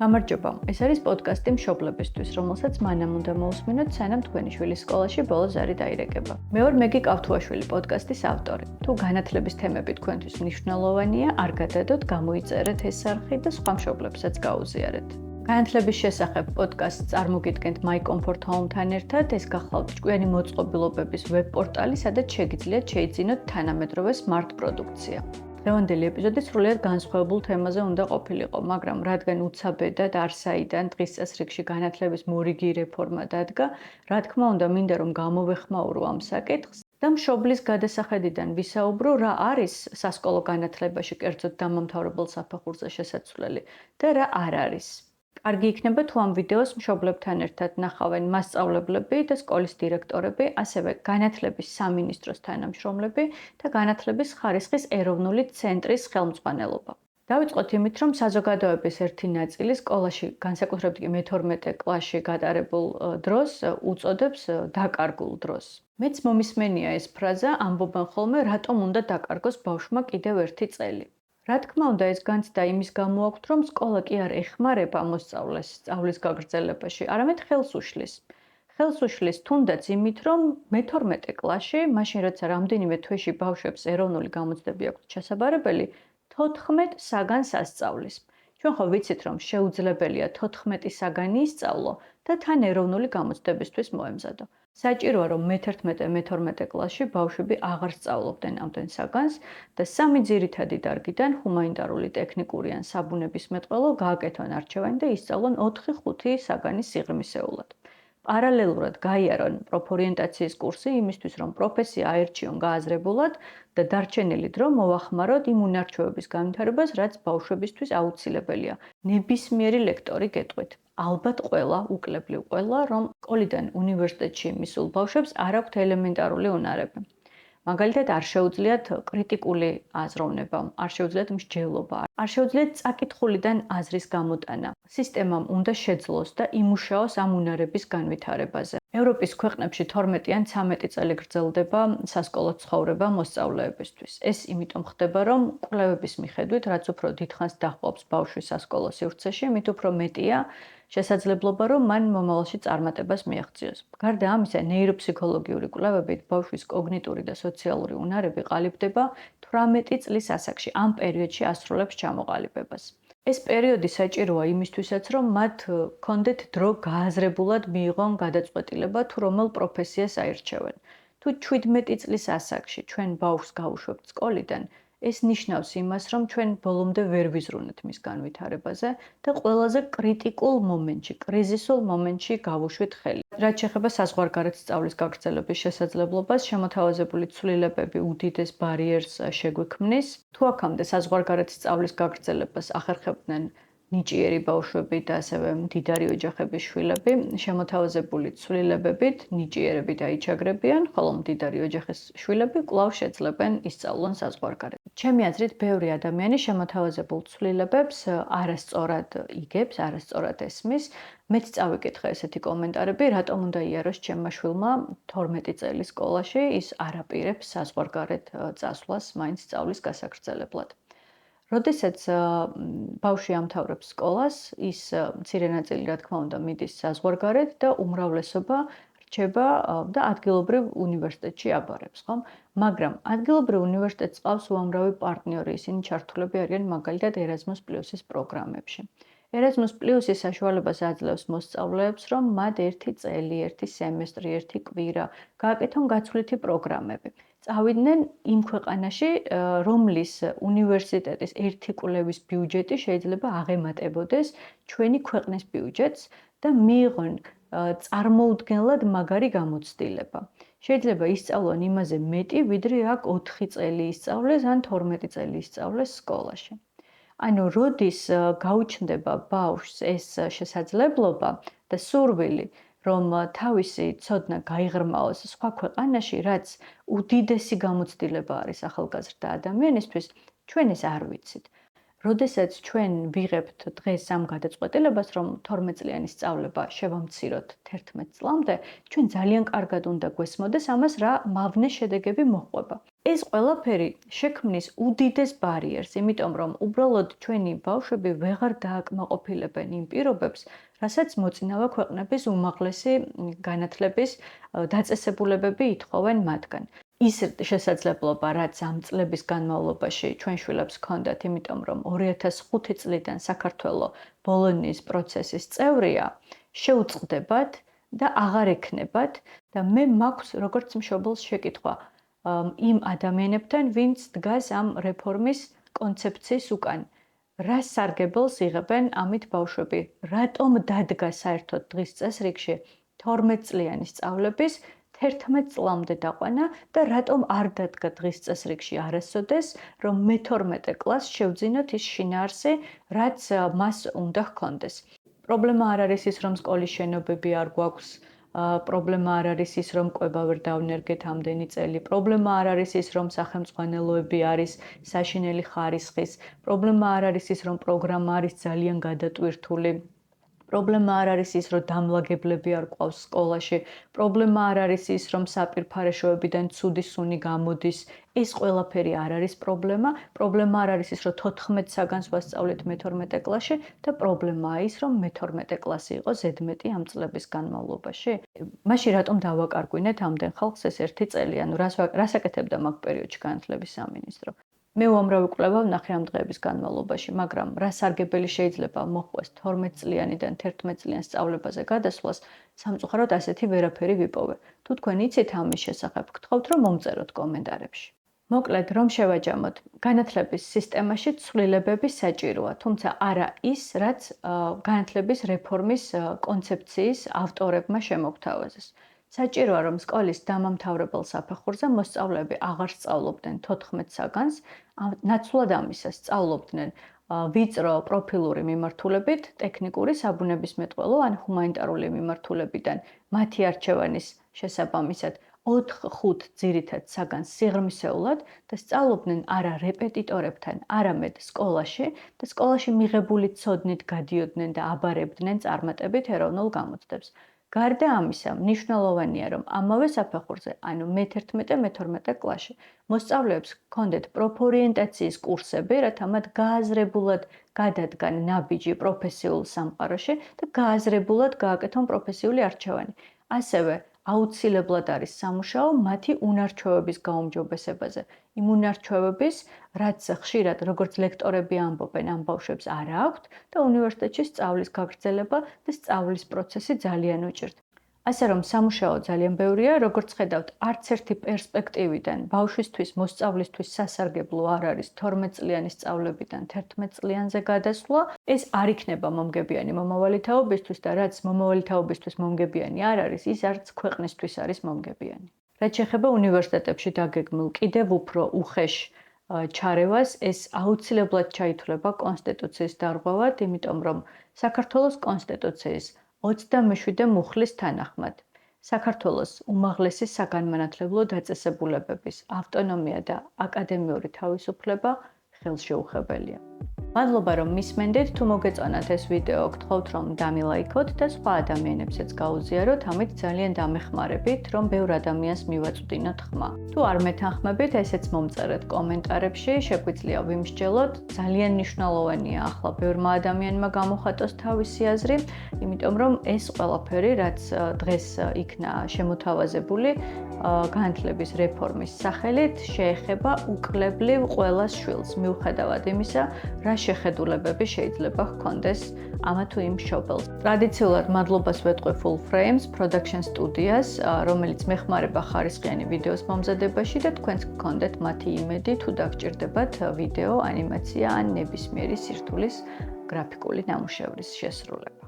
გამარჯობა. ეს არის პოდკასტი მშობლებისთვის, რომელსაც მანამ უნდა მოусმინოთ, სანამ თქვენი შვილის სკოლაში ბოლო ზარი დაირეკება. მე ვარ მეგი კავთუაშვილი, პოდკასტის ავტორი. თუ განათლების თემები თქვენთვის მნიშვნელოვანია, არ გადადოთ, გამოიწერეთ ეს არხი და სხვა მშობლებსაც გაუზიარეთ. განათლების შესახებ პოდკასტს წარმოგიდგენთ My Comfort Home-თან ერთად. ეს გახლავთ ჭკვიანი მოწყობილობების ვებ-პორტალი, სადაც შეგიძლიათ შეიძინოთ თანამედროვე smart პროდუქცია. დღევანდელი ეპიზოდი სრულიად განსხვავებულ თემაზე უნდა ყოფილიყო, მაგრამ რადგან უცაბედად არსაიდან დღის წესრიგში განათლების მორიგი რეფორმა დადგა, რა თქმა უნდა, მინდა რომ გამოვეხმაურო ამ საკითხს და მშობლის გადასახედიდან ვისაუბრო, რა არის სასკოლო განათლებაში კერძოდ დამამთავრებელ საფეხურზე შესაძლებელი და რა არ არის. კარგი იქნება თუ ამ ვიდეოს მშობლებთან ერთად ნახავენ მასწავლებლები და სკოლის დირექტორები, ასევე განათლების სამინისტროს თანამშრომლები და განათლების ხარისხის ეროვნული ცენტრის ხელმძღვანელობა. დავიწყოთ იმით, რომ საზოგადოების ერთი ნაწილი სკოლაში, განსაკუთრებით კი მე-12 კლასში გატარებულ დროს უწოდებს დაკარგულ დროს. მეც მომისმენია ეს ფრაზა, ამბობენ ხოლმე, რატომ უნდა დაკარგოს ბავშვმა კიდევ ერთი წელი. რა თქმა უნდა, ეს განცდა იმის გამო აქვთ, რომ სკოლა კი არ ეხმარება მოსწავლეს სწავლის გაგრძელებაში, არამედ ხელს უშლის. ხელს უშლის თუნდაც იმით, რომ მე-12 კლასში, მაშინ როცა რამდენიმე თვეში ბავშვებს ეროვნული გამოცდები აქვთ ჩასაბარებელი, 14 საგანს ასწავლის. ჩვენ ხო ვიცით, რომ შეუძლებელია 14 საგანი ისწავლო და თან ეროვნული გამოცდებისთვის მოემზადო. საჭიროა, რომ მე-11, მე-12 კლასში ბავშვები აღარ სწავლობდნენ ამდენ საგანს და სამი ძირითადი დარგიდან ჰუმანიტარული, ტექნიკური ან საბუნებისმეტყველო გააკეთონ არჩევანი და ისწავლონ 4-5 საგანის სიღრმისეულად. პარალელურად გაიარონ პროფორიენტაციის კურსი იმისთვის, რომ პროფესია აერჩიონ გააზრებულად და დარჩენილი დრო მოახმაროთ იმ უნარჩვევების განვითარებას, რაც ბავშვებისთვის აუცილებელია. ნებისმიერი ლექტორი გეტყვით. ალბათ ყველა, უკლებლივ ყველა, რომ სკოლიდან უნივერსიტეტში მისულ ბავშვებს არ აქვთ ელემენტარული უნარები. მაგალითად, არ შეუძლიათ კრიტიკული აზროვნება, არ შეუძლიათ მსჯელობა, არ შეუძლიათ წაკითხულიდან აზრის გამოტანა. სისტემამ უნდა შეძლოს და იმუშაოს ამ უნარების განვითარებაზე. ევროპის ქვეყნებში 12 ან 13 წელი გრძელდება სასკოლო ცხოვრება მოსწავლეებისთვის. ეს იმიტომ ხდება, რომ კვლევების მიხედვით, რაც უფრო დიდხანს დაჰყობს ბავშვი სასკოლო სივრცეში, მით უფრო მეტია შესაძლებლობა, რომ მან მომავალში წარმატებას მიაღწიოს. გარდა ამისა, ნეიროფსიქოლოგიური კვლევებით ბავშვის კოგნიტური და სოციალური უნარები ყალიბდება 18 წლის ასაკში, ამ პერიოდში ასრულებს ჩამოყალიბებას. ეს პერიოდი საჭიროა იმისთვისაც, რომ მათ ჰქონდეთ დრო გააზრებულად მიიღონ გადაწყვეტილება, თუ რომელ პროფესიას აირჩევენ. თუ 17 წლის ასაკში ჩვენ ბავშვს გავუშვებთ სკოლიდან, ეს ნიშნავს იმას, რომ ჩვენ ბოლომდე ვერ ვიზრუნეთ მის განვითარებაზე და ყველაზე კრიტიკულ მომენტში, კრიზისულ მომენტში გავუშვით ხელი. რაც შეეხება საზღვარგარეთ სწავლის გაგრძელების შესაძლებლობას, შემოთავაზებული ცვლილებები უდიდეს ბარიერს შეგვიქმნის. თუ აქამდე საზღვარგარეთ სწავლის გაგრძელებას ახერხებდნენ ნიჭიერი ბავშვები და ასევე მდიდარი ოჯახების შვილები, შემოთავაზებული ცვლილებებით ნიჭიერები დაიჩაგრებიან, ხოლო მდიდარი ოჯახის შვილები კვლავ შეძლებენ ისწავლონ საზღვარგარეთ. ჩემი აზრით, ბევრი ადამიანი შემოთავაზებულ ცვლილებებს არასწორად იგებს, არასწორად ესმის. მეც წავიკითხე ესეთი კომენტარები, რატომ უნდა იაროს ჩემმა შვილმა 12 წელი სკოლაში, ის არ აპირებს საზღვარგარეთ წასვლას, მაინც სწავლის გასაგრძელებლად. როდესაც ბავშვი ამთავრებს სკოლას, ის მცირე ნაწილი, რა თქმა უნდა, მიდის საზღვარგარეთ და უმრავლესობა რჩება და ადგილობრივ უნივერსიტეტში აბარებს, ხო? მაგრამ ადგილობრივ უნივერსიტეტს ყავს უამრავი პარტნიორი, ისინი ჩართულები არიან მაგალითად Erasmus+-ის პროგრამებში. Erasmus+-ი საშუალებას აძლევს მოსწავლეებს, რომ მათ ერთი წელი, ერთი სემესტრი, ერთი კვირა გააკეთონ გაცვლითი პროგრამები. წავიდნენ იმ ქვეყანაში, რომლის უნივერსიტეტის ერთი კვლევის ბიუჯეტი შეიძლება აღემატებოდეს ჩვენი ქვეყნის ბიუჯეტს და მიიღონ წარმოუდგენლად მაგარი გამოცდილება. შეიძლება ისწავლონ იმაზე მეტი, ვიდრე აქ 4 წელი ისწავლეს ან 12 წელი ისწავლეს სკოლაში. ანუ როდის გაუჩნდება ბავშვს ეს შესაძლებლობა და სურვილი, რომ თავისი ცოდნა გაიღრმაოს სხვა ქვეყანაში, რაც უდიდესი გამოცდილება არის ახალგაზრდა ადამიანისთვის, ჩვენ ეს არ ვიცით. როდესაც ჩვენ ვიღებთ დღეს ამ გადაწყვეტილებას, რომ 12 წლიანი სწავლება შევამციროთ 11 წლამდე, ჩვენ ძალიან კარგად უნდა გვესმოდეს ამას რა მავნე შედეგები მოჰყვება. ეს ყველაფერი შექმნის უდიდეს ბარიერს, იმიტომ რომ უბრალოდ ჩვენი ბავშვები ვეღარ დააკმაყოფილებენ იმ პირობებს, რასაც მოწინავე ქვეყნების უმაღლესი განათლების დაწესებულებები ითხოვენ მათგან. ის შესაძლებლობა, რაც ამ წლების განმავლობაში ჩვენ შვილებს ჰქონდათ, იმიტომ რომ 2005 წლიდან საქართველოს ბოლონიის პროცესის წევრია, შეუწყდებათ და აღარ ექნებათ და მე მაქვს როგორც მშობელს შეკითხვა იმ ადამიანებთან, ვინც დგას ამ რეფორმის კონცეფციის უკან. რა სარგებელს იღებენ ამით ბავშვები? რატომ დადგა საერთოდ დღის წესრიგში 12 წლიანი სწავლების 11 წლამდე დაყვანა და რატომ არ დადგა დღის წესრიგში არასოდეს, რომ მე-12 კლასს შევძინოთ ის შინაარსი, რაც მას უნდა ჰქონდეს. პრობლემა არ არის ის, რომ სკოლის შენობები არ გვაქვს, პრობლემა არ არის ის, რომ კვება ვერ დავნერგეთ ამდენი წელი, პრობლემა არ არის ის, რომ სახელმძღვანელოები არის საშინელი ხარისხის, პრობლემა არ არის ის, რომ პროგრამა არის ძალიან გადატვირთული. პრობლემა არ არის ის, რომ დამლაგებლები არ ყავს სკოლაში, პრობლემა არ არის ის, რომ საპირფარეშოებიდან ცუდი სუნი გამოდის. ეს ყველაფერი არ არის პრობლემა. პრობლემა არ არის ის, რომ 14 საგანს ვასწავლეთ მე-12 კლასში და პრობლემაა ის, რომ მე-12 კლასი იყო ზედმეტი ამ წლების განმავლობაში. მაშინ რატომ დავაკარგვინეთ ამდენ ხალხს ეს 1 წელი? ანუ რას აკეთებდა მაგ პერიოდში განათლების სამინისტრო? მე უამრავი კვლევა ვნახე ამ დღეების განმავლობაში, მაგრამ რა სარგებელი შეიძლება მოჰყვეს 12 წლიანიდან 11 წლიან სწავლებაზე გადასვლას, სამწუხაროდ ასეთი ვერაფერი ვიპოვე. თუ თქვენ იცით ამის შესახებ, გთხოვთ რომ მომწეროთ კომენტარებში. მოკლედ, რომ შევაჯამოთ, განათლების სისტემაში ცვლილებები საჭიროა, თუმცა არა ის, რაც განათლების რეფორმის კონცეფციის ავტორებმა შემოგთავაზეს. საჭიროა, რომ სკოლის დამამთავრებელ საფეხურზე მოსწავლეები აღარ სწავლობდნენ 14 საგანს, ნაცვლად ამისა სწავლობდნენ ვიწრო პროფილური მიმართულებით, ტექნიკური, საბუნებისმეტყველო ან ჰუმანიტარული მიმართულებიდან, მათი არჩევანის შესაბამისად 4-5 ძირითად საგანს სიღრმისეულად და სწავლობდნენ არა რეპეტიტორებთან, არამედ სკოლაში და სკოლაში მიღებული ცოდნით გადიოდნენ და აბარებდნენ წარმატებით ეროვნულ გამოცდებს. გარდა ამისა, მნიშვნელოვანია, რომ ამავე საფეხურზე, ანუ მე-11 და მე-12 კლასში, მოსწავლეებს ჰქონდეთ პროფორიენტაციის კურსები, რათა მათ გააზრებულად გადადგან ნაბიჯი პროფესიულ სამყაროში და გააზრებულად გააკეთონ პროფესიული არჩევანი. ასევე აუცილებლად არის სამუშაო მათი უნარჩვევების გაუმჯობესებაზე. იმ უნარჩვევების, რაც ხშირად, როგორც ლექტორები ამბობენ, ამ ბავშვებს არ აქვთ და უნივერსიტეტში სწავლის გაგრძელება და სწავლის პროცესი ძალიან უჭირთ. ასე რომ სამუშაო ძალიან ბევრია, როგორც ხედავთ, არც ერთი პერსპექტივიდან ბავშვისთვის, მოსწავლისთვის სასარგებლო არ არის 12 წლიანი სწავლებიდან 11 წლიანზე გადასვლა. ეს არ იქნება მომგებიანი მომავალი თაობისთვის და რაც მომავალი თაობისთვის მომგებიანი არ არის, ის არც ქვეყნისთვის არის მომგებიანი. რაც შეეხება უნივერსიტეტებში დაგეგმილ კიდევ უფრო უხეშ ჩარევას, ეს აუცილებლად ჩაითვლება კონსტიტუციის დარღვევად, იმიტომ რომ საქართველოს კონსტიტუციის 27 მუხლის თანახმად საქართველოს უმაღლესი საგანმანათლებლო დაწესებულებების ავტონომია და აკადემიური თავისუფლება ხელშეუხებელია. მადლობა რომ მისმენდით, თუ მოგეწონათ ეს ვიდეო, გთხოვთ რომ დამილაიქოთ და სხვა ადამიანებსაც გაუზიაროთ, ამით ძალიან დამეხმარებით, რომ ბევრ ადამიანს მივაწვდინოთ ხმა. თუ არ მეთანხმებით, ესეც მომწერეთ კომენტარებში, შეგვიძლია ვიმსჯელოთ. ძალიან მნიშვნელოვანია ახლა ბევრმა ადამიანმა გამოხატოს თავისი აზრი, იმიტომ რომ ეს ყველაფერი, რაც დღეს იქნა შემოთავაზებული განათლების რეფორმის სახელით, შეეხება უკლებლივ ყველას შვილს, მიუხედავად იმისა, რა შეხედულებები შეიძლება ჰქონდეს ამა თუ იმ მშობელს. ტრადიციულად მადლობას ვეტყვი Full Frames Production სტუდიას, რომელიც მეხმარება ხარისხიანი ვიდეოს მომზადებაში და თქვენს გქონდეთ მათი იმედი, თუ დაგჭირდებათ ვიდეო, ანიმაცია ან ნებისმიერი სირთულის გრაფიკული ნამუშევრის შესრულება.